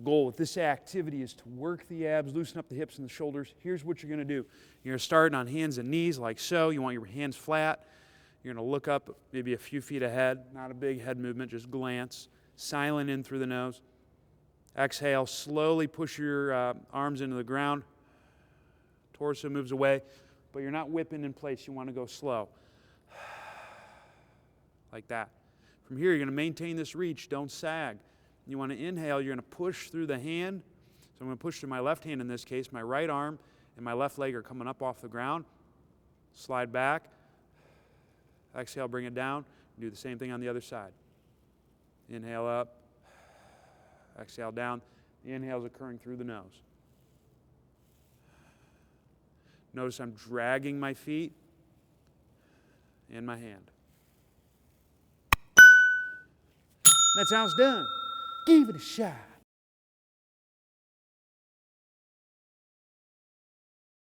goal with this activity is to work the abs, loosen up the hips and the shoulders. Here's what you're going to do. You're going to start on hands and knees like so. You want your hands flat. You're going to look up maybe a few feet ahead. Not a big head movement, just glance. Silent in through the nose. Exhale, slowly push your arms into the ground. Torso moves away, but you're not whipping in place. You want to go slow. Like that. From here, you're going to maintain this reach. Don't sag. You want to inhale. You're going to push through the hand. So I'm going to push through my left hand in this case. My right arm and my left leg are coming up off the ground. Slide back. Exhale, bring it down. Do the same thing on the other side. Inhale up. Exhale down. The inhale is occurring through the nose. Notice I'm dragging my feet and my hand. That's how it's done. Give it a shot.